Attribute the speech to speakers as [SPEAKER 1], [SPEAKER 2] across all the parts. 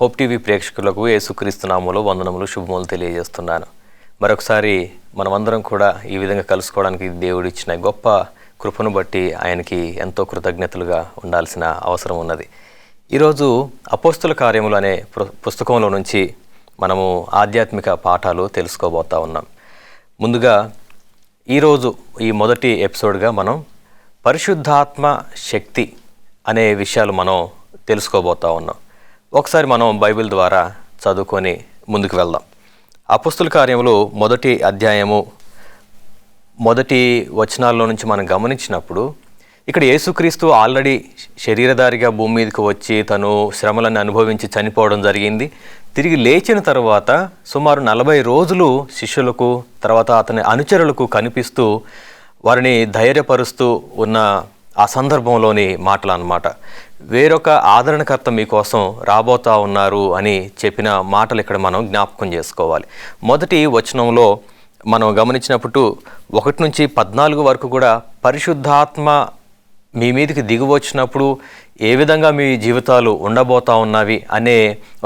[SPEAKER 1] Hope TV ప్రేక్షకులకు యేసుక్రీస్తు నామములో వందనములు శుభములు తెలియజేస్తున్నాను. మరొకసారి మనమందరం కూడా ఈ విధంగా కలుసుకోవడానికి దేవుడు ఇచ్చిన గొప్ప కృపను బట్టి ఆయనకి ఎంతో కృతజ్ఞతలుగా ఉండాల్సిన అవసరం ఉన్నది. ఈరోజు అపోస్తుల కార్యములు అనే పుస్తకంలో నుంచి మనము ఆధ్యాత్మిక పాఠాలు తెలుసుకోబోతా ఉన్నాం. ముందుగా ఈరోజు ఈ మొదటి ఎపిసోడ్గా మనం పరిశుద్ధాత్మ శక్తి అనే విషయాలు మనం తెలుసుకోబోతా ఉన్నాం. ఒకసారి మనం బైబిల్ ద్వారా చదువుకొని ముందుకు వెళ్దాం. అపోస్తుల కార్యములు మొదటి అధ్యాయము మొదటి వచనాల్లో నుంచి మనం గమనించినప్పుడు ఇక్కడ యేసుక్రీస్తు ఆల్రెడీ శరీరధారిగా భూమి మీదకి వచ్చి తను శ్రమలను అనుభవించి చనిపోవడం జరిగింది. తిరిగి లేచిన తర్వాత సుమారు 40 రోజులు శిష్యులకు తర్వాత అతని అనుచరులకు కనిపిస్తూ వారిని ధైర్యపరుస్తూ ఉన్న ఆ సందర్భంలోని మాటలు అన్నమాట. వేరొక ఆదరణకర్త మీకోసం రాబోతా ఉన్నారు అని చెప్పిన మాటలు ఇక్కడ మనం జ్ఞాపకం చేసుకోవాలి. మొదటి వచనంలో మనం గమనించినప్పుడు 1 నుంచి 14 వరకు కూడా పరిశుద్ధాత్మ మీ మీదకి దిగి వచ్చినప్పుడు ఏ విధంగా మీ జీవితాలు ఉండబోతా ఉన్నవి అనే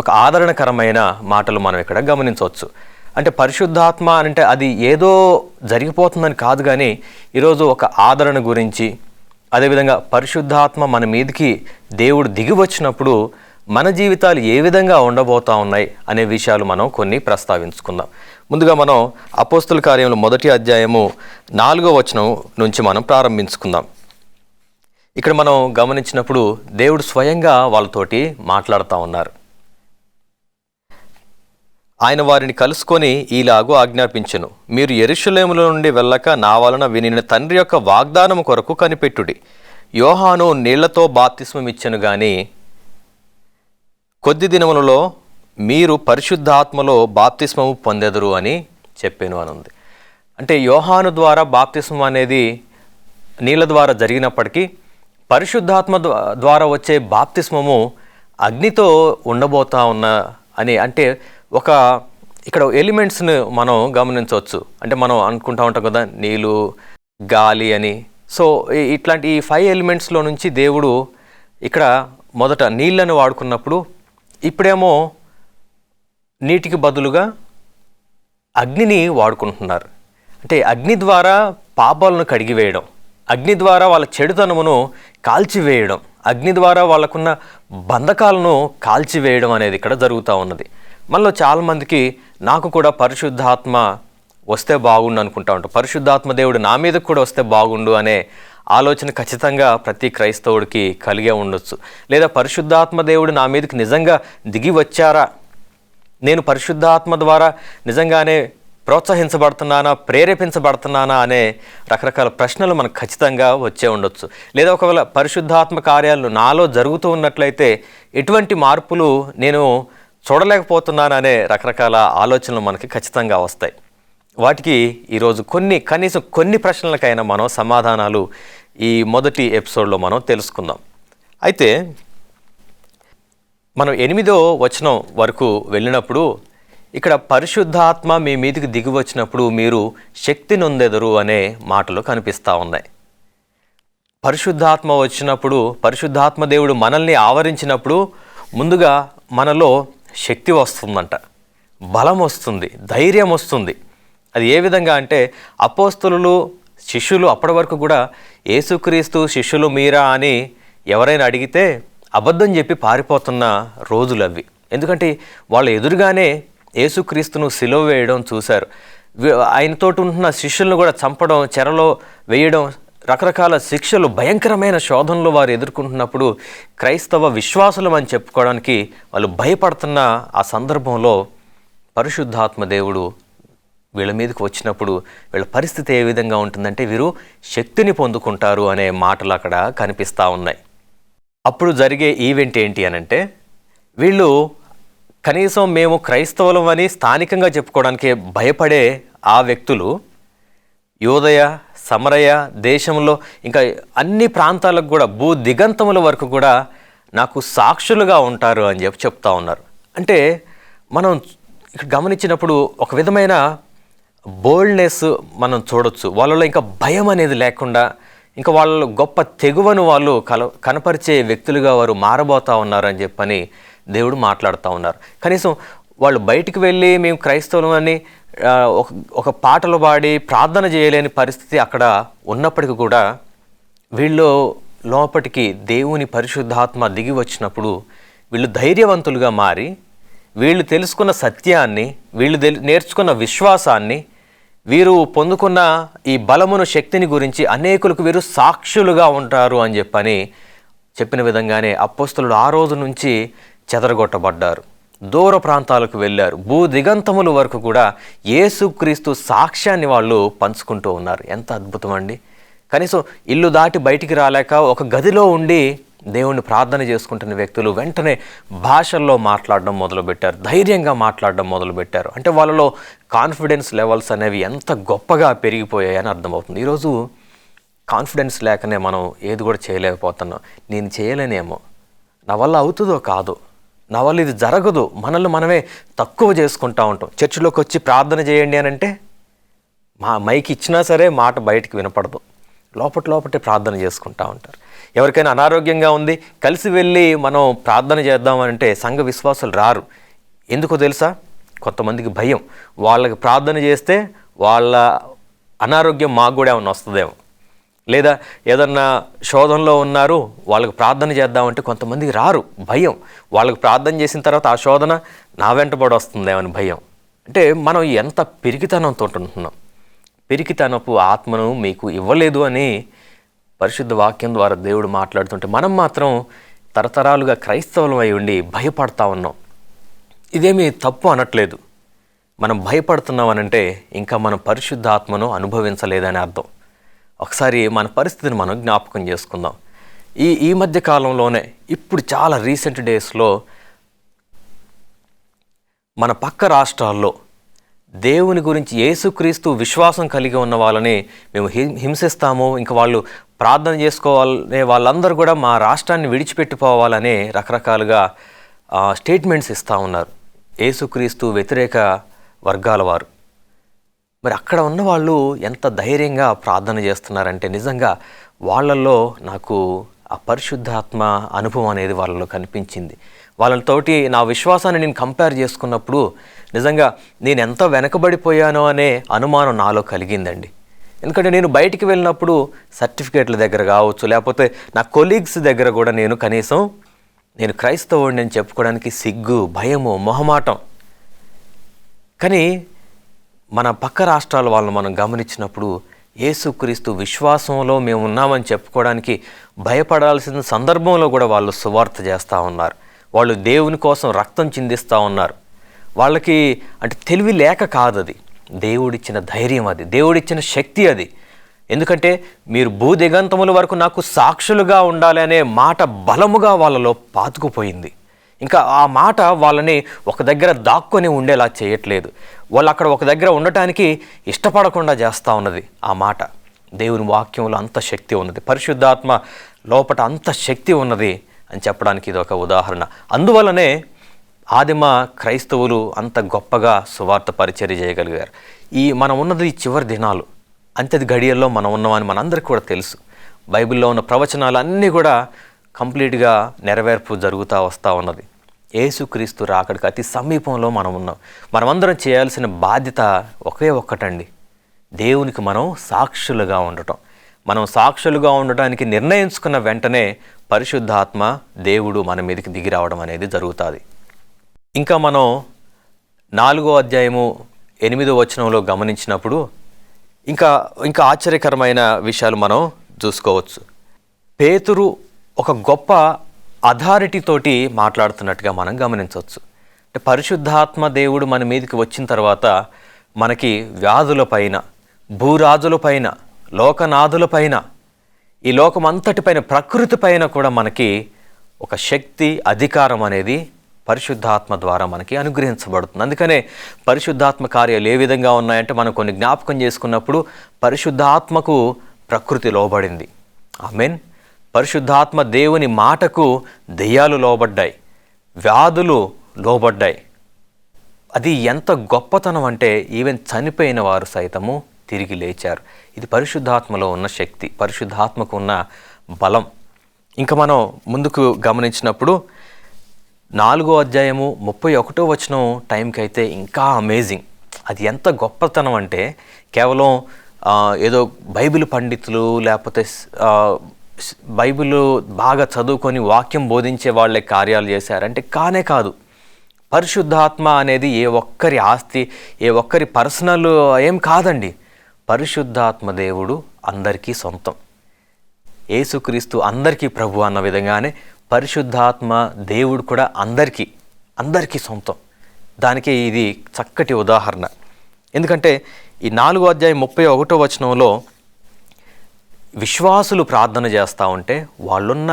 [SPEAKER 1] ఒక ఆదరణకరమైన మాటలు మనం ఇక్కడ గమనించవచ్చు. అంటే పరిశుద్ధాత్మ అంటే అది ఏదో జరిగిపోతుందని కాదు, కానీ ఈరోజు ఒక ఆదరణ గురించి, అదేవిధంగా పరిశుద్ధాత్మ మన మీదకి దేవుడు దిగి వచ్చినప్పుడు మన జీవితాలు ఏ విధంగా ఉండబోతా ఉన్నాయి అనే విషయాలు మనం కొన్ని ప్రస్తావించుకుందాం. ముందుగా మనం అపోస్తుల కార్యములు మొదటి అధ్యాయము 4వ వచనం నుంచి మనం ప్రారంభించుకుందాం. ఇక్కడ మనం గమనించినప్పుడు దేవుడు స్వయంగా వాళ్ళతోటి మాట్లాడుతూ ఉన్నారు. ఆయన వారిని కలుసుకొని ఈలాగూ ఆజ్ఞాపించెను, మీరు యెరూషలేములో నుండి వెళ్ళక నా వలన వినిన తండ్రి యొక్క వాగ్దానము కొరకు కనిపెట్టుడి. యోహాను నీళ్లతో బాప్తిస్మం ఇచ్చెను గాని కొద్ది దినములలో మీరు పరిశుద్ధాత్మలో బాప్తిస్మము పొందెదరు అని చెప్పాను అని ఉంది. అంటే యోహాను ద్వారా బాప్తిస్మం అనేది నీళ్ళ ద్వారా జరిగినప్పటికీ పరిశుద్ధాత్మ ద్వారా వచ్చే బాప్తిస్మము అగ్నితో ఉండబోతా ఉన్న అని, అంటే ఒక ఇక్కడ ఎలిమెంట్స్ని మనం గమనించవచ్చు. అంటే మనం అనుకుంటా ఉంటాం కదా, నీళ్ళు, గాలి అని. సో ఇట్లాంటి ఈ 5 ఎలిమెంట్స్లో నుంచి దేవుడు ఇక్కడ మొదట నీళ్ళను వాడుకున్నప్పుడు, ఇప్పుడేమో నీటికి బదులుగా అగ్నిని వాడుకుంటున్నారు. అంటే అగ్ని ద్వారా పాపాలను కడిగివేయడం, అగ్ని ద్వారా వాళ్ళ చెడుతనమును కాల్చివేయడం, అగ్ని ద్వారా వాళ్ళకున్న బంధకాలను కాల్చివేయడం అనేది ఇక్కడ జరుగుతూ ఉన్నది. మనలో చాలామందికి నాకు కూడా పరిశుద్ధాత్మ వస్తే బాగుండు అనుకుంటా ఉంటాం. పరిశుద్ధాత్మ దేవుడు నా మీదకు కూడా వస్తే బాగుండు అనే ఆలోచన ఖచ్చితంగా ప్రతి క్రైస్తవుడికి కలిగే ఉండొచ్చు. లేదా పరిశుద్ధాత్మ దేవుడు నా మీదకి నిజంగా దిగి వచ్చారా, నేను పరిశుద్ధాత్మ ద్వారా నిజంగానే ప్రోత్సహించబడుతున్నానా, ప్రేరేపించబడుతున్నానా అనే రకరకాల ప్రశ్నలు మనకు ఖచ్చితంగా వచ్చే ఉండొచ్చు. లేదా ఒకవేళ పరిశుద్ధాత్మ కార్యాలు నాలో జరుగుతూ ఉన్నట్లయితే ఎటువంటి మార్పులు నేను చూడలేకపోతున్నాను అనే రకరకాల ఆలోచనలు మనకి ఖచ్చితంగా వస్తాయి. వాటికి ఈరోజు కనీసం కొన్ని ప్రశ్నలకైనా మనం సమాధానాలు ఈ మొదటి ఎపిసోడ్లో మనం తెలుసుకుందాం. అయితే మనం 8వ వచనం వరకు వెళ్ళినప్పుడు ఇక్కడ పరిశుద్ధాత్మ మీ మీదకి దిగి వచ్చినప్పుడు మీరు శక్తి నొందెదరు అనే మాటలు కనిపిస్తూ ఉన్నాయి. పరిశుద్ధాత్మ వచ్చినప్పుడు, పరిశుద్ధాత్మ దేవుడు మనల్ని ఆవరించినప్పుడు ముందుగా మనలో శక్తి వస్తుందంట, బలం వస్తుంది, ధైర్యం వస్తుంది. అది ఏ విధంగా అంటే అపోస్తలులు, శిష్యులు అప్పటి వరకు కూడా యేసుక్రీస్తు శిష్యులు మీరా అని ఎవరైనా అడిగితే అబద్ధం చెప్పి పారిపోతున్న రోజులు అవి. ఎందుకంటే వాళ్ళు ఎదురుగానే యేసుక్రీస్తును సిలువ వేయడం చూశారు. ఆయనతోటి ఉంటున్న శిష్యులను కూడా చంపడం, చెరలో వేయడం, రకరకాల శిక్షలు, భయంకరమైన శోధనలు వారు ఎదుర్కొంటున్నప్పుడు క్రైస్తవ విశ్వాసులం అని చెప్పుకోవడానికి వాళ్ళు భయపడుతున్న ఆ సందర్భంలో పరిశుద్ధాత్మ దేవుడు వీళ్ళ మీదకి వచ్చినప్పుడు వీళ్ళ పరిస్థితి ఏ విధంగా ఉంటుందంటే వీరు శక్తిని పొందుకుంటారు అనే మాటలు అక్కడ కనిపిస్తూ ఉన్నాయి. అప్పుడు జరిగే ఈవెంట్ ఏంటి అనంటే, వీళ్ళు కనీసం మేము క్రైస్తవులం అని స్థానికంగా చెప్పుకోవడానికి భయపడే ఆ వ్యక్తులు యూదయ, సమరయ దేశంలో ఇంకా అన్ని ప్రాంతాలకు కూడా, భూ దిగంతముల వరకు కూడా నాకు సాక్షులుగా ఉంటారు అని చెప్తా ఉన్నారు. అంటే మనం ఇక్కడ గమనించినప్పుడు ఒక విధమైన బోల్డ్నెస్ మనం చూడొచ్చు. వాళ్ళలో ఇంకా భయం అనేది లేకుండా, ఇంకా వాళ్ళ గొప్ప తెగువను వాళ్ళు కనపరిచే వ్యక్తులుగా వారు మారబోతా ఉన్నారని చెప్పని దేవుడు మాట్లాడుతూ ఉన్నారు. కనీసం వాళ్ళు బయటికి వెళ్ళి మేము క్రైస్తవులు అని ఒక పాటలు పాడి ప్రార్థన చేయలేని పరిస్థితి అక్కడ ఉన్నప్పటికీ కూడా వీళ్ళు లోపటికి దేవుని పరిశుద్ధాత్మ దిగి వచ్చినప్పుడు వీళ్ళు ధైర్యవంతులుగా మారి వీళ్ళు తెలుసుకున్న సత్యాన్ని, వీళ్ళు నేర్చుకున్న విశ్వాసాన్ని, వీరు పొందుకున్న ఈ బలమును, శక్తిని గురించి అనేకులకు వీరు సాక్షులుగా ఉంటారు అని చెప్పిన విధంగానే అపోస్తలుడు ఆ రోజు నుంచి చెదరగొట్టబడ్డారు, దూర ప్రాంతాలకు వెళ్ళారు, భూ దిగంతముల వరకు కూడా యేసుక్రీస్తు సాక్ష్యాన్ని వాళ్ళు పంచుకుంటూ ఉన్నారు. ఎంత అద్భుతం అండి! కనీసం ఇల్లు దాటి బయటికి రాలేక ఒక గదిలో ఉండి దేవుణ్ణి ప్రార్థన చేసుకుంటున్న వ్యక్తులు వెంటనే భాషల్లో మాట్లాడడం మొదలుపెట్టారు, ధైర్యంగా మాట్లాడడం మొదలుపెట్టారు. అంటే వాళ్ళలో కాన్ఫిడెన్స్ లెవెల్స్ అనేవి ఎంత గొప్పగా పెరిగిపోయాయని అర్థమవుతుంది. ఈరోజు కాన్ఫిడెన్స్ లేకనే మనం ఏది కూడా చేయలేకపోతున్నాం. నేను చేయలేనేమో, నా వల్ల అవుతుందో కాదో, నా వల్ల ఇది జరగదు, మనల్ని మనమే తక్కువ చేసుకుంటూ ఉంటాం. చర్చిలోకి వచ్చి ప్రార్థన చేయండి అని అంటే మైక్ ఇచ్చినా సరే మాట బయటికి వినపడదు, లోపటే ప్రార్థన చేసుకుంటూ ఉంటారు. ఎవరికైనా అనారోగ్యంగా ఉంది, కలిసి వెళ్ళి మనం ప్రార్థన చేద్దామంటే సంఘ విశ్వాసులు రారు. ఎందుకో తెలుసా? కొంతమందికి భయం, వాళ్ళకి ప్రార్థన చేస్తే వాళ్ళ అనారోగ్యం మాకు కూడా ఏమన్నా వస్తుందేమో, లేదా ఏదన్నా శోధనలో ఉన్నారు వాళ్ళకి ప్రార్థన చేద్దామంటే కొంతమందికి రారు, భయం. వాళ్ళకి ప్రార్థన చేసిన తర్వాత ఆ శోధన నా వెంటబడి వస్తుందేమని భయం. అంటే మనం ఎంత పిరికితనంతో ఉంటున్నాం. పిరికితనపు ఆత్మను మీకు ఇవ్వలేదు అని పరిశుద్ధ వాక్యం ద్వారా దేవుడు మాట్లాడుతుంటే మనం మాత్రం తరతరాలుగా క్రైస్తవులం అయి ఉండి భయపడతా ఉన్నాం. ఇదేమీ తప్పు అనట్లేదు. మనం భయపడుతున్నాం అనంటే ఇంకా మనం పరిశుద్ధ ఆత్మను అనుభవించలేదని అర్థం. ఒకసారి మన పరిస్థితిని మనం జ్ఞాపకం చేసుకుందాం. ఈ మధ్య కాలంలోనే, ఇప్పుడు చాలా రీసెంట్ డేస్లో మన పక్క రాష్ట్రాల్లో దేవుని గురించి, యేసుక్రీస్తు విశ్వాసం కలిగి ఉన్న వాళ్ళని మేము హింసిస్తాము, ఇంకా వాళ్ళు ప్రార్థన చేసుకోవాలనే వాళ్ళందరూ కూడా మా రాష్ట్రాన్ని విడిచిపెట్టిపోవాలని రకరకాలుగా స్టేట్మెంట్స్ ఇస్తూ ఉన్నారు యేసుక్రీస్తు వ్యతిరేక వర్గాల వారు. మరి అక్కడ ఉన్న వాళ్ళు ఎంత ధైర్యంగా ప్రార్థన చేస్తున్నారంటే నిజంగా వాళ్ళల్లో నాకు ఆ పరిశుద్ధాత్మ అనుభవం అనేది వాళ్ళలో కనిపించింది. వాళ్ళతోటి నా విశ్వాసాన్ని నేను కంపేర్ చేసుకున్నప్పుడు నిజంగా నేను ఎంత వెనకబడిపోయానో అనే అనుమానం నాలో కలిగిందండి. ఎందుకంటే నేను బయటికి వెళ్ళినప్పుడు సర్టిఫికేట్ల దగ్గర కావచ్చు, లేకపోతే నా కొలీగ్స్ దగ్గర కూడా కనీసం నేను క్రైస్తవుడిని అని చెప్పుకోవడానికి సిగ్గు, భయము, మొహమాటం. కానీ మన పక్క రాష్ట్రాల వాళ్ళని మనం గమనించినప్పుడు యేసుక్రీస్తు విశ్వాసంలో మేము ఉన్నామని చెప్పుకోవడానికి భయపడాల్సిన సందర్భంలో కూడా వాళ్ళు సువార్త చేస్తూ ఉన్నారు. వాళ్ళు దేవుని కోసం రక్తం చిందిస్తూ ఉన్నారు. వాళ్ళకి అంటే తెలివి లేక కాదు, అది దేవుడిచ్చిన ధైర్యం, అది దేవుడిచ్చిన శక్తి అది. ఎందుకంటే మీరు భూదిగంతముల వరకు నాకు సాక్షులుగా ఉండాలి అనే మాట బలముగా వాళ్ళలో పాతుకుపోయింది. ఇంకా ఆ మాట వాళ్ళని ఒక దగ్గర దాక్కొని ఉండేలా చేయట్లేదు. వాళ్ళు అక్కడ ఒక దగ్గర ఉండటానికి ఇష్టపడకుండా చేస్తూ ఉన్నది ఆ మాట. దేవుని వాక్యంలో అంత శక్తి ఉన్నది, పరిశుద్ధాత్మ లోపట అంత శక్తి ఉన్నది అని చెప్పడానికి ఇది ఒక ఉదాహరణ. అందువల్లనే ఆదిమ క్రైస్తవులు అంత గొప్పగా సువార్త పరిచర్య చేయగలిగారు. మనం ఉన్నది ఈ చివరి దినాలు, అంత్యది గడియల్లో మనం ఉన్నామని మనందరికీ కూడా తెలుసు. బైబిల్లో ఉన్న ప్రవచనాలు అన్నీ కూడా కంప్లీట్గా నెరవేర్పు జరుగుతూ వస్తూ ఉన్నది. యేసుక్రీస్తు రాకడికి అతి సమీపంలో మనం ఉన్నాం. మనమందరం చేయాల్సిన బాధ్యత ఒక్కటండి, దేవునికి మనం సాక్షులుగా ఉండటం. మనం సాక్షులుగా ఉండటానికి నిర్ణయించుకున్న వెంటనే పరిశుద్ధాత్మ దేవుడు మన మీదకి దిగి రావడం అనేది జరుగుతుంది. ఇంకా మనం 4వ అధ్యాయము 8వ వచనంలో గమనించినప్పుడు ఇంకా ఆశ్చర్యకరమైన విషయాలు మనం చూసుకోవచ్చు. పేతురు ఒక గొప్ప అథారిటీ తోటి మాట్లాడుతున్నట్టుగా మనం గమనించవచ్చు. అంటే పరిశుద్ధాత్మ దేవుడు మన మీదకి వచ్చిన తర్వాత మనకి వ్యాధులపైన, భూరాజులపైన, లోకనాథులపైన, ఈ లోకమంతటిపైన, ప్రకృతి పైన కూడా మనకి ఒక శక్తి, అధికారం అనేది పరిశుద్ధాత్మ ద్వారా మనకి అనుగ్రహించబడుతుంది. అందుకనే పరిశుద్ధాత్మ కార్యాలు ఏ విధంగా ఉన్నాయంటే మనం కొన్ని జ్ఞాపకం చేసుకున్నప్పుడు పరిశుద్ధాత్మకు ప్రకృతి లోబడింది. ఆమేన్. పరిశుద్ధాత్మ దేవుని మాటకు దెయ్యాలు లోబడ్డాయి, వ్యాధులు లోబడ్డాయి. అది ఎంత గొప్పతనం అంటే ఈవెన్ చనిపోయిన వారు సైతము తిరిగి లేచారు. ఇది పరిశుద్ధాత్మలో ఉన్న శక్తి, పరిశుద్ధాత్మకు ఉన్న బలం. ఇంకా మనం ముందుకు గమనించినప్పుడు 4వ అధ్యాయము 31వ వచనం టైంకి అయితే ఇంకా అమేజింగ్. అది ఎంత గొప్పతనం అంటే కేవలం ఏదో బైబిల్ పండితులు లేకపోతే బైబిల్ బాగా చదువుకొని వాక్యం బోధించే వాళ్ళే కార్యాలు చేశారంటే కానే కాదు. పరిశుద్ధాత్మ అనేది ఏ ఒక్కరి ఆస్తి, ఏ ఒక్కరి పర్సనల్ ఏం కాదండి. పరిశుద్ధాత్మ దేవుడు అందరికీ సొంతం. యేసుక్రీస్తు అందరికీ ప్రభు అన్న విధంగానే పరిశుద్ధాత్మ దేవుడు కూడా అందరికీ సొంతం. దానికి ఇది చక్కటి ఉదాహరణ. ఎందుకంటే ఈ 4వ అధ్యాయం 31వ వచనంలో విశ్వాసులు ప్రార్థన చేస్తూ ఉంటే వాళ్ళున్న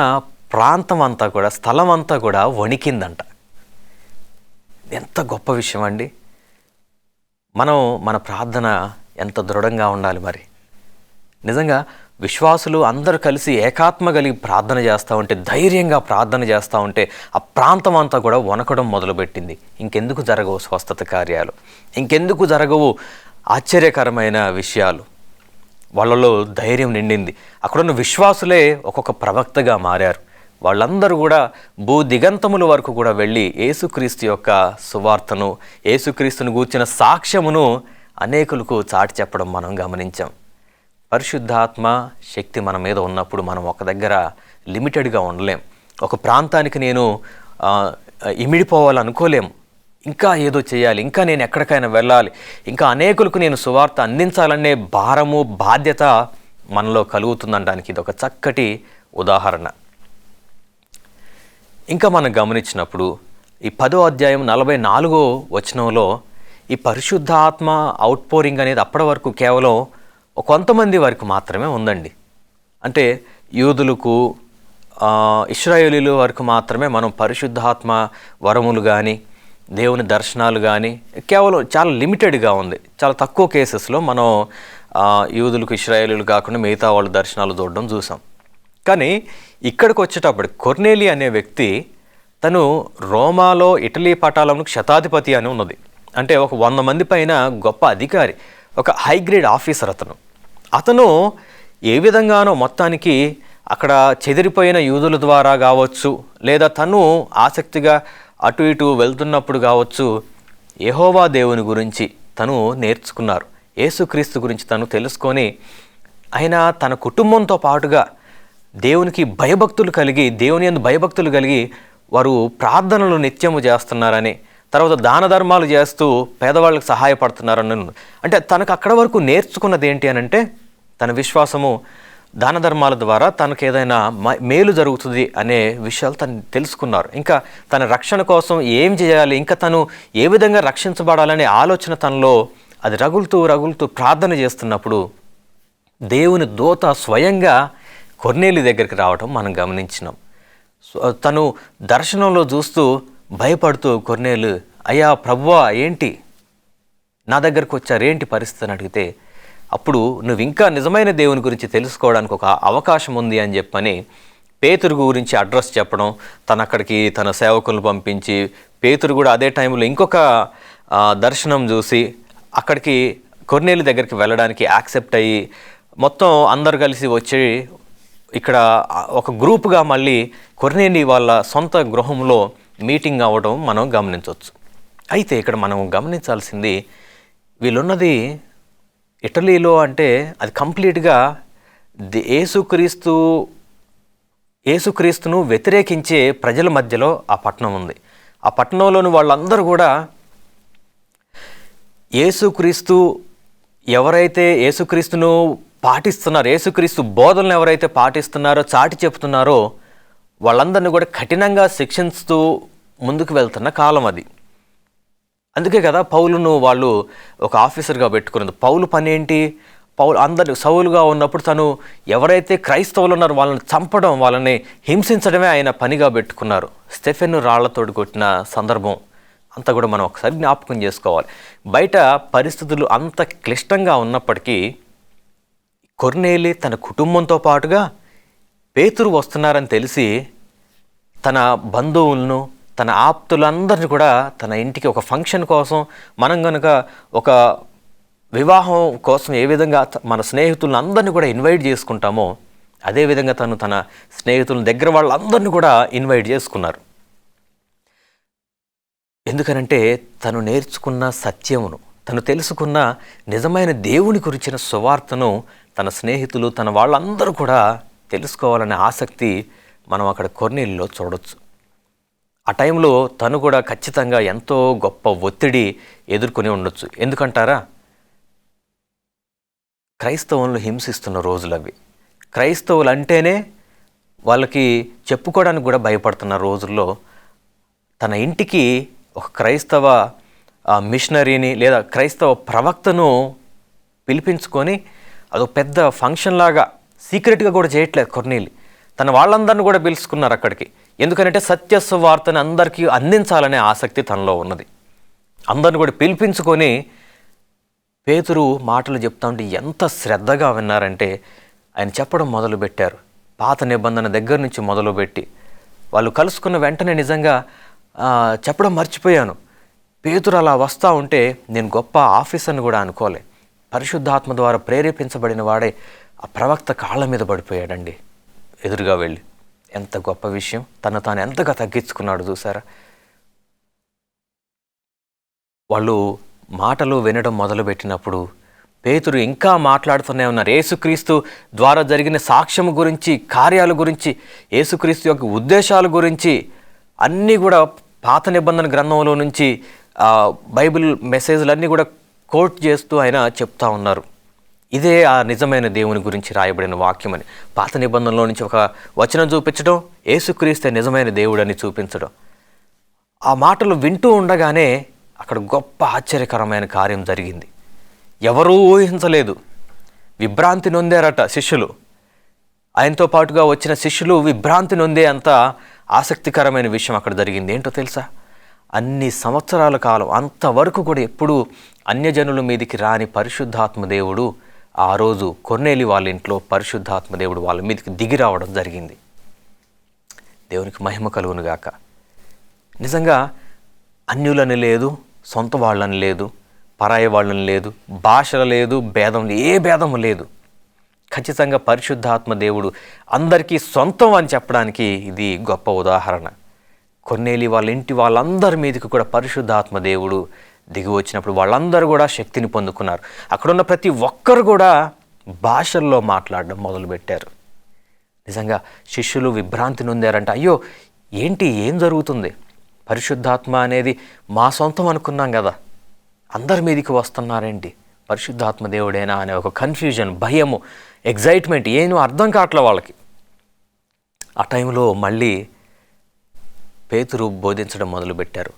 [SPEAKER 1] ప్రాంతం అంతా కూడా, స్థలం అంతా కూడా వణికిందంట. ఎంత గొప్ప విషయం అండి. మన ప్రార్థన ఎంత దృఢంగా ఉండాలి మరి. నిజంగా విశ్వాసులు అందరూ కలిసి ఏకాత్మ కలిగి ప్రార్థన చేస్తూ ఉంటే, ధైర్యంగా ప్రార్థన చేస్తూ ఉంటే ఆ ప్రాంతం అంతా కూడా వణకడం మొదలుపెట్టింది. ఇంకెందుకు జరగవు స్వస్థత కార్యాలు, ఇంకెందుకు జరగవు ఆశ్చర్యకరమైన విషయాలు. వాళ్ళలో ధైర్యం నిండింది. అక్కడున్న విశ్వాసులే ఒక్కొక్క ప్రవక్తగా మారారు. వాళ్ళందరూ కూడా దిగంతముల వరకు కూడా వెళ్ళి యేసుక్రీస్తు యొక్క సువార్తను, యేసుక్రీస్తును గూర్చిన సాక్ష్యమును అనేకులకు చాటి చెప్పడం మనం గమనించాం. పరిశుద్ధాత్మ శక్తి మన మీద ఉన్నప్పుడు మనం ఒక దగ్గర లిమిటెడ్గా ఉండలేం. ఒక ప్రాంతానికి నేను ఇమిడిపోవాలనుకోలేము. ఇంకా ఏదో చేయాలి, ఇంకా నేను ఎక్కడికైనా వెళ్ళాలి, ఇంకా అనేకులకు నేను సువార్త అందించాలనే భారము, బాధ్యత మనలో కలుగుతుందనడానికి ఇది ఒక చక్కటి ఉదాహరణ. ఇంకా మనం గమనించినప్పుడు ఈ 10వ అధ్యాయం 44వ వచనంలో ఈ పరిశుద్ధాత్మ అవుట్పోరింగ్ అనేది అప్పటి వరకు కేవలం కొంతమంది వరకు మాత్రమే ఉందండి. అంటే యూదులకు, ఇశ్రాయేలీల వరకు మాత్రమే మనం పరిశుద్ధాత్మ వరములు కానీ, దేవుని దర్శనాలు కానీ కేవలం చాలా లిమిటెడ్గా ఉంది. చాలా తక్కువ కేసెస్లో మనం యూదులకు, ఇశ్రాయేలీలు కాకుండా మిగతా వాళ్ళ దర్శనాలు చూడడం చూసాం. కానీ ఇక్కడికి వచ్చేటప్పుడు కొర్నేలి అనే వ్యక్తి, తను రోమాలో ఇటలీ పటాలంకు శతాధిపతి అని ఉన్నది. అంటే ఒక 100 మంది పైన గొప్ప అధికారి, ఒక హై గ్రేడ్ ఆఫీసర్. అతను ఏ విధంగానో మొత్తానికి అక్కడ చెదిరిపోయిన యూదుల ద్వారా కావచ్చు, లేదా తను ఆసక్తిగా అటు ఇటు వెళ్తున్నప్పుడు కావచ్చు, యెహోవా దేవుని గురించి తను నేర్చుకున్నారు. యేసుక్రీస్తు గురించి తను తెలుసుకొని ఆయన తన కుటుంబంతో పాటుగా దేవునికి భయభక్తులు కలిగి, దేవుని యందు భయభక్తులు కలిగి వారు ప్రార్థనలు నిత్యము చేస్తున్నారని, తర్వాత దాన ధర్మాలు చేస్తూ పేదవాళ్ళకి సహాయపడుతున్నారని. అంటే తనకు అక్కడ వరకు నేర్చుకున్నది ఏంటి అని అంటే, తన విశ్వాసము, దాన ధర్మాల ద్వారా తనకు ఏదైనా మేలు జరుగుతుంది అనే విషయాలు తను తెలుసుకున్నారు. ఇంకా తన రక్షణ కోసం ఏం చేయాలి, ఇంకా తను ఏ విధంగా రక్షించబడాలనే ఆలోచన తనలో అది రగులుతూ ప్రార్థన చేస్తున్నప్పుడు దేవుని దూత స్వయంగా కొర్నేలి దగ్గరికి రావడం మనం గమనించినాం. తను దర్శనంలో చూస్తూ భయపడుతూ కొర్నేలు, అయ్యా ప్రభువా ఏంటి నా దగ్గరకు వచ్చారు, ఏంటి పరిస్థితి అని అడిగితే, అప్పుడు నువ్వు ఇంకా నిజమైన దేవుని గురించి తెలుసుకోవడానికి ఒక అవకాశం ఉంది అని చెప్పని పేతురు గురించి అడ్రస్ చెప్పడం, తను అక్కడికి తన సేవకులను పంపించి, పేతురు కూడా అదే టైంలో ఇంకొక దర్శనం చూసి అక్కడికి కొర్నేలి దగ్గరికి వెళ్ళడానికి యాక్సెప్ట్ అయ్యి మొత్తం అందరు కలిసి వచ్చి ఇక్కడ ఒక గ్రూప్గా మళ్ళీ కొర్నేలి వాళ్ళ సొంత గృహంలో మీటింగ్ అవ్వడం మనం గమనించవచ్చు. అయితే ఇక్కడ మనం గమనించాల్సింది, వీళ్ళున్నది ఇటలీలో. అంటే అది కంప్లీట్గా యేసుక్రీస్తును వ్యతిరేకించే ప్రజల మధ్యలో ఆ పట్టణం ఉంది. ఆ పట్టణంలోని వాళ్ళందరూ కూడా ఎవరైతే యేసుక్రీస్తును పాటిస్తున్నారో, యేసుక్రీస్తు బోధనలు ఎవరైతే పాటిస్తున్నారో, చాటి చెప్తున్నారో వాళ్ళందరినీ కూడా కఠినంగా శిక్షిస్తూ ముందుకు వెళ్తున్న కాలం అది. అందుకే కదా పౌలును వాళ్ళు ఒక ఆఫీసర్గా పెట్టుకున్నది. పౌలు పని ఏంటి? అందరు సౌలుగా ఉన్నప్పుడు తను ఎవరైతే క్రైస్తవులు ఉన్నారో వాళ్ళని చంపడం, వాళ్ళని హింసించడమే ఆయన పనిగా పెట్టుకున్నారు. స్టెఫెన్ను రాళ్లతోటి కొట్టిన సందర్భం అంతా కూడా మనం ఒకసారి జ్ఞాపకం చేసుకోవాలి. బయట పరిస్థితులు అంత క్లిష్టంగా ఉన్నప్పటికీ కొర్నేలి తన కుటుంబంతో పాటుగా పేతురు వస్తున్నారని తెలిసి తన బంధువులను, తన ఆప్తులందరినీ కూడా తన ఇంటికి ఒక ఫంక్షన్ కోసం, మనం కనుక ఒక వివాహం కోసం ఏ విధంగా మన స్నేహితులను అందరినీ కూడా ఇన్వైట్ చేసుకుంటామో అదేవిధంగా తను తన స్నేహితుల దగ్గర వాళ్ళందరినీ కూడా ఇన్వైట్ చేసుకున్నారు. ఎందుకనంటే తను నేర్చుకున్న సత్యమును, తను తెలుసుకున్న నిజమైన దేవుని గురించిన సువార్తను తన స్నేహితులు, తన వాళ్ళందరూ కూడా తెలుసుకోవాలనే ఆసక్తి మనం అక్కడ కొర్నేలిలో చూడొచ్చు. ఆ టైంలో తను కూడా ఖచ్చితంగా ఎంతో గొప్ప ఒత్తిడి ఎదుర్కొని ఉండొచ్చు. ఎందుకంటారా, క్రైస్తవులను హింసిస్తున్న రోజులవి. క్రైస్తవులు అంటేనే వాళ్ళకి చెప్పుకోవడానికి కూడా భయపడుతున్న రోజుల్లో తన ఇంటికి ఒక క్రైస్తవ మిషనరీని లేదా క్రైస్తవ ప్రవక్తను పిలిపించుకొని అదొక పెద్ద ఫంక్షన్ లాగా సీక్రెట్గా కూడా చేయట్లేదు కొర్నేలి. తన వాళ్ళందరిని కూడా పిలుచుకున్నారు అక్కడికి. ఎందుకంటే సత్య సువార్తని అందరికీ అందించాలనే ఆసక్తి తనలో ఉన్నది. అందరిని కూడా పిలిపించుకొని పేతురు మాటలు చెప్తా ఉంటే ఎంత శ్రద్ధగా విన్నారంటే ఆయన చెప్పడం మొదలుపెట్టారు. పాత నిబంధన దగ్గర నుంచి మొదలుపెట్టి వాళ్ళు కలుసుకున్న వెంటనే నిజంగా చెప్పడం మర్చిపోయాను. పేతురు అలా వస్తూ ఉంటే నేను గొప్ప ఆఫీసర్ని కూడా అనుకోలే. పరిశుద్ధాత్మ ద్వారా ప్రేరేపించబడిన వాడే ఆ ప్రవక్త కాళ్ళ మీద పడిపోయాడండి ఎదురుగా వెళ్ళి. ఎంత గొప్ప విషయం! తను తాను ఎంతగా తగ్గించుకున్నాడు చూసారా. వాళ్ళు మాటలు వినడం మొదలుపెట్టినప్పుడు పేతురు ఇంకా మాట్లాడుతూనే ఉన్నారు. యేసుక్రీస్తు ద్వారా జరిగిన సాక్ష్యం గురించి, కార్యాల గురించి, యేసుక్రీస్తు యొక్క ఉద్దేశాల గురించి అన్నీ కూడా పాత నిబంధన గ్రంథంలో నుంచి బైబిల్ మెసేజ్లన్నీ కూడా కోట్ చేస్తూ ఆయన చెప్తా ఉన్నారు. ఇదే ఆ నిజమైన దేవుని గురించి రాయబడిన వాక్యం అని. పాత నిబంధనలో నుంచి ఒక వచనం చూపించడం, యేసుక్రీస్తే నిజమైన దేవుడని చూపించడం. ఆ మాటలు వింటూ ఉండగానే అక్కడ గొప్ప ఆశ్చర్యకరమైన కార్యం జరిగింది. ఎవరూ ఊహించలేదు. విభ్రాంతి నొందారట శిష్యులు. ఆయనతో పాటుగా వచ్చిన శిష్యులు విభ్రాంతి నొందే అంత ఆసక్తికరమైన విషయం అక్కడ జరిగింది. ఏంటో తెలుసా, అన్ని సంవత్సరాల కాలం అంతవరకు కూడా ఎప్పుడూ అన్యజనుల మీదికి రాని పరిశుద్ధాత్మ దేవుడు ఆ రోజు కొర్నేలి వాళ్ళ ఇంట్లో పరిశుద్ధాత్మ దేవుడు వాళ్ళ మీదకి దిగి రావడం జరిగింది. దేవునికి మహిమ కలుగును గాక. నిజంగా అన్యులని లేదు, సొంత వాళ్ళని లేదు, పరాయి వాళ్ళని లేదు, భాష లేదు, భేదం ఏ భేదము లేదు. ఖచ్చితంగా పరిశుద్ధాత్మ దేవుడు అందరికీ సొంతం అని చెప్పడానికి ఇది గొప్ప ఉదాహరణ. కొర్నేలి వాళ్ళ ఇంటి వాళ్ళందరి మీదకి కూడా పరిశుద్ధాత్మ దేవుడు దిగి వచ్చినప్పుడు వాళ్ళందరూ కూడా శక్తిని పొందుకున్నారు. అక్కడున్న ప్రతి ఒక్కరు కూడా భాషల్లో మాట్లాడడం మొదలుపెట్టారు. నిజంగా శిష్యులు విభ్రాంతి నొందారంట. అయ్యో ఏంటి, ఏం జరుగుతుంది? పరిశుద్ధాత్మ అనేది మా సొంతం అనుకున్నాం కదా, అందరి మీదకి వస్తున్నారేంటి? పరిశుద్ధాత్మ దేవుడేనా అనే ఒక కన్ఫ్యూజన్, భయము, ఎగ్జైట్మెంట్ ఏమో అర్థం కావట్లే వాళ్ళకి. ఆ టైంలో మళ్ళీ పేతురు బోధించడం మొదలుపెట్టారు.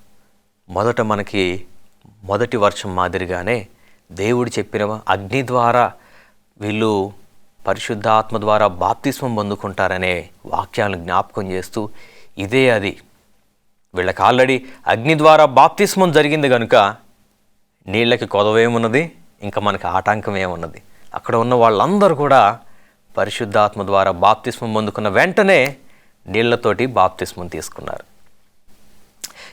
[SPEAKER 1] మొదట మనకి మొదటి వర్షం మాదిరిగానే దేవుడు చెప్పిన అగ్ని ద్వారా వీళ్ళు పరిశుద్ధాత్మ ద్వారా బాప్తిస్మం పొందుకుంటారనే వాక్యాలను జ్ఞాపకం చేస్తూ ఇదే అది. వీళ్ళకి ఆల్రెడీ అగ్ని ద్వారా బాప్తిస్మం జరిగింది కనుక నీళ్ళకి కొదవేమున్నది, ఇంకా మనకి ఆటంకం ఏమున్నది? అక్కడ ఉన్న వాళ్ళందరూ కూడా పరిశుద్ధాత్మ ద్వారా బాప్తిస్మం పొందుకున్న వెంటనే నీళ్లతోటి బాప్తిస్మం తీసుకున్నారు.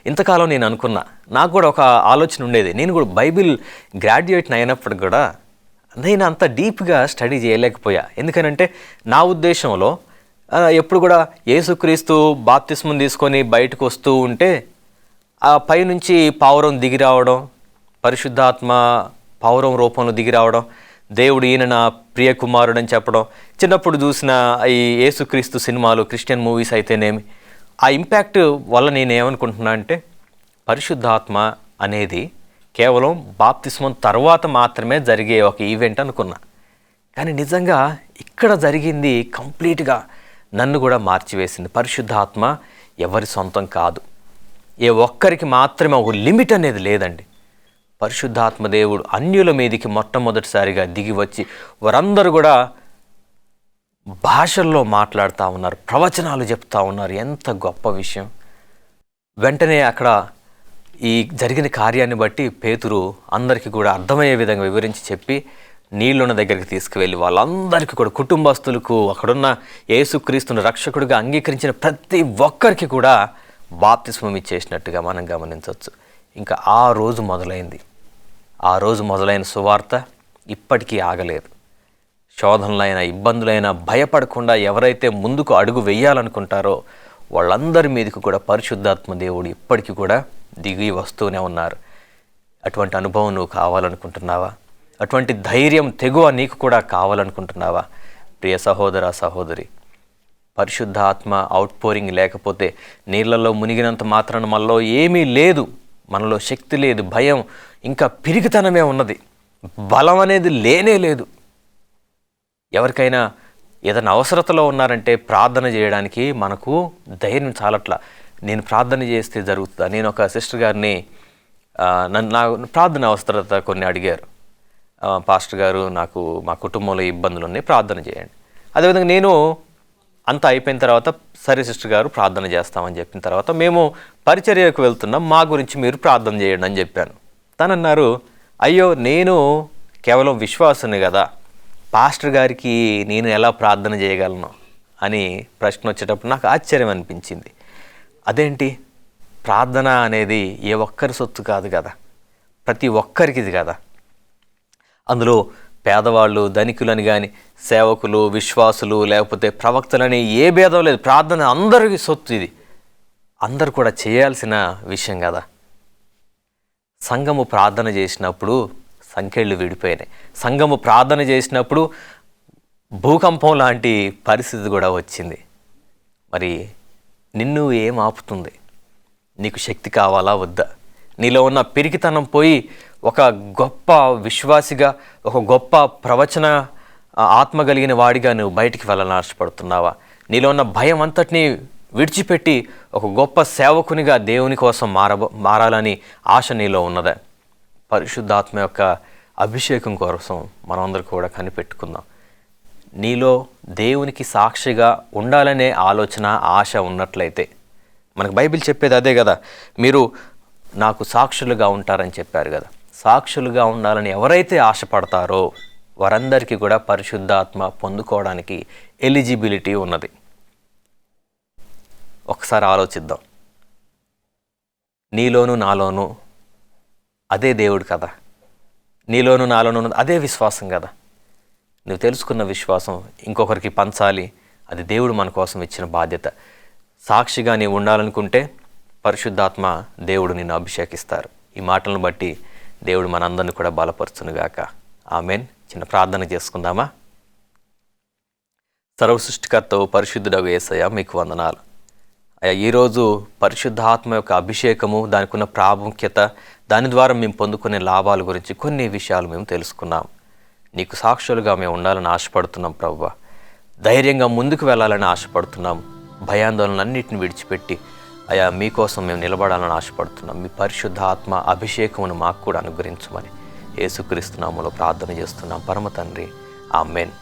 [SPEAKER 1] ఇంతకాలం నేను అనుకున్నా, నాకు కూడా ఒక ఆలోచన ఉండేది. నేను కూడా బైబిల్ గ్రాడ్యుయేట్ని అయినప్పటికి కూడా నేను అంత డీప్గా స్టడీ చేయలేకపోయా. ఎందుకనంటే నా ఉద్దేశంలో ఎప్పుడు కూడా యేసుక్రీస్తు బాప్తిస్మం తీసుకొని బయటకు వస్తూ ఉంటే ఆ పైనుంచి పావురం దిగి రావడం, పరిశుద్ధాత్మ పావురం రూపంలో దిగి రావడం, దేవుడు ఈయన నా ప్రియ కుమారుడు అని చెప్పడం, చిన్నప్పుడు చూసిన ఈ యేసుక్రీస్తు సినిమాలు, క్రిస్టియన్ మూవీస్ అయితేనేమి, ఆ ఇంపాక్ట్ వల్ల నేనేమనుకుంటున్నా అంటే పరిశుద్ధాత్మ అనేది కేవలం బాప్తిస్మం తర్వాత మాత్రమే జరిగే ఒక ఈవెంట్ అనుకున్నా. కానీ నిజంగా ఇక్కడ జరిగింది కంప్లీట్గా నన్ను కూడా మార్చివేసింది. పరిశుద్ధాత్మ ఎవరి సొంతం కాదు, ఏ ఒక్కరికి మాత్రమే ఒక లిమిట్ అనేది లేదండి. పరిశుద్ధాత్మ దేవుడు అన్యుల మీదికి మొట్టమొదటిసారిగా దిగి వచ్చి వారందరూ కూడా భాషల్లో మాట్లాడుతూ ఉన్నారు, ప్రవచనాలు చెప్తా ఉన్నారు. ఎంత గొప్ప విషయం! వెంటనే అక్కడ ఈ జరిగిన కార్యాన్ని బట్టి పేతురు అందరికీ కూడా అర్థమయ్యే విధంగా వివరించి చెప్పి నీళ్ళున్న దగ్గరికి తీసుకువెళ్ళి వాళ్ళందరికీ కూడా, కుటుంబస్తులకు, అక్కడున్న యేసుక్రీస్తును రక్షకుడిగా అంగీకరించిన ప్రతి ఒక్కరికి కూడా బాప్తిస్మం ఇచ్చేసినట్టుగా మనం గమనించవచ్చు. ఇంకా ఆ రోజు మొదలైంది. ఆ రోజు మొదలైన సువార్త ఇప్పటికీ ఆగలేదు. శోధనలైన, ఇబ్బందులైనా భయపడకుండా ఎవరైతే ముందుకు అడుగు వేయాలనుకుంటారో వాళ్ళందరి మీదకి కూడా పరిశుద్ధాత్మ దేవుడు ఇప్పటికీ కూడా దిగి వస్తూనే ఉన్నారు. అటువంటి అనుభవం నువ్వు కావాలనుకుంటున్నావా? అటువంటి ధైర్యం, తెగువ నీకు కూడా కావాలనుకుంటున్నావా? ప్రియ సహోదర, సహోదరి, పరిశుద్ధాత్మ అవుట్పోరింగ్ లేకపోతే నీళ్ళల్లో మునిగినంత మాత్రాన మనలో ఏమీ లేదు, మనలో శక్తి లేదు, భయం ఇంకా పిరికితనమే ఉన్నది, బలం అనేది లేనే లేదు. ఎవరికైనా ఏదైనా అవసరతలో ఉన్నారంటే ప్రార్థన చేయడానికి మనకు ధైర్యం చాలట్లా. నేను ప్రార్థన చేస్తే జరుగుతుందా? నేను ఒక సిస్టర్ గారిని నా ప్రార్థన అవసరత కొన్ని అడిగారు. పాస్టర్ గారు, నాకు మా కుటుంబంలో ఇబ్బందులు ఉన్నాయి, ప్రార్థన చేయండి. అదేవిధంగా నేను అంతా అయిపోయిన తర్వాత సరే సిస్టర్ గారు ప్రార్థన చేస్తామని చెప్పిన తర్వాత మేము పరిచర్యకు వెళ్తున్నాం, మా గురించి మీరు ప్రార్థన చేయండి అని చెప్పాను. తను అన్నారు, అయ్యో నేను కేవలం విశ్వాసుని కదా, పాస్టర్ గారికి నేను ఎలా ప్రార్థన చేయగలను అని ప్రశ్న వచ్చేటప్పుడు నాకు ఆశ్చర్యం అనిపించింది. అదేంటి, ప్రార్థన అనేది ఏ ఒక్కరి సొత్తు కాదు కదా, ప్రతి ఒక్కరికిది కదా. అందులో పేదవాళ్ళు, ధనికులని కానీ, సేవకులు, విశ్వాసులు, లేకపోతే ప్రవక్తలని ఏ భేదం లేదు. ప్రార్థన అందరికీ సొత్తు. ఇది అందరు కూడా చేయాల్సిన విషయం కదా. సంఘము ప్రార్థన చేసినప్పుడు సంకెళ్ళు విడిపోయినాయి. సంఘము ప్రార్థన చేసినప్పుడు భూకంపం లాంటి పరిస్థితి కూడా వచ్చింది. మరి నిన్ను ఏం ఆపుతుంది? నీకు శక్తి కావాలా వద్దా? నీలో ఉన్న పిరికితనం పోయి ఒక గొప్ప విశ్వాసిగా, ఒక గొప్ప ప్రవచన ఆత్మ కలిగిన వాడిగా నువ్వు బయటికి వెళ్ళాలని ఆశపడుతున్నావా? నీలో ఉన్న భయం అంతటినీ విడిచిపెట్టి ఒక గొప్ప సేవకునిగా దేవుని కోసం మారాలని ఆశ నీలో ఉన్నదా? పరిశుద్ధాత్మ యొక్క అభిషేకం కోసం మనమందరూ కూడా కనిపెట్టుకుందాం. నీలో దేవునికి సాక్షిగా ఉండాలనే ఆలోచన, ఆశ ఉన్నట్లయితే, మనకు బైబిల్ చెప్పేది అదే కదా, మీరు నాకు సాక్షులుగా ఉంటారని చెప్పారు కదా. సాక్షులుగా ఉండాలని ఎవరైతే ఆశపడతారో వారందరికీ కూడా పరిశుద్ధాత్మ పొందుకోవడానికి ఎలిజిబిలిటీ ఉన్నది. ఒకసారి ఆలోచిద్దాం. నీలోను నాలోను అదే దేవుడు కదా, నీలోను నాలోను అదే విశ్వాసం కదా. నువ్వు తెలుసుకున్న విశ్వాసం ఇంకొకరికి పంచాలి, అది దేవుడు మన కోసం ఇచ్చిన బాధ్యత. సాక్షిగా నీవు ఉండాలనుకుంటే పరిశుద్ధాత్మ దేవుడు నిన్ను అభిషేకిస్తారు. ఈ మాటలను బట్టి దేవుడు మనందరిని కూడా బలపరుచునుగాక. ఆమెన్. చిన్న ప్రార్థన చేసుకుందామా? సర్వ సృష్టికర్తవు పరిశుద్ధుడగు యేసయ్య, మీకు వందనాలు అయ్యా. ఈరోజు పరిశుద్ధాత్మ యొక్క అభిషేకము, దానికి ఉన్న ప్రాముఖ్యత, దాని ద్వారా మేము పొందుకునే లాభాల గురించి కొన్ని విషయాలు మేము తెలుసుకున్నాం. నీకు సాక్షులుగా మేము ఉండాలని ఆశపడుతున్నాం ప్రభువా. ధైర్యంగా ముందుకు వెళ్ళాలని ఆశపడుతున్నాం. భయాందోళనలన్నింటిని విడిచిపెట్టి అయ్యా మీకోసం మేము నిలబడాలని ఆశపడుతున్నాం. మీ పరిశుద్ధాత్మ అభిషేకమును మాకు కూడా అనుగ్రహించమని యేసుక్రీస్తు నామములో ప్రార్థన చేస్తున్నాం పరమ తండ్రి. ఆమేన్.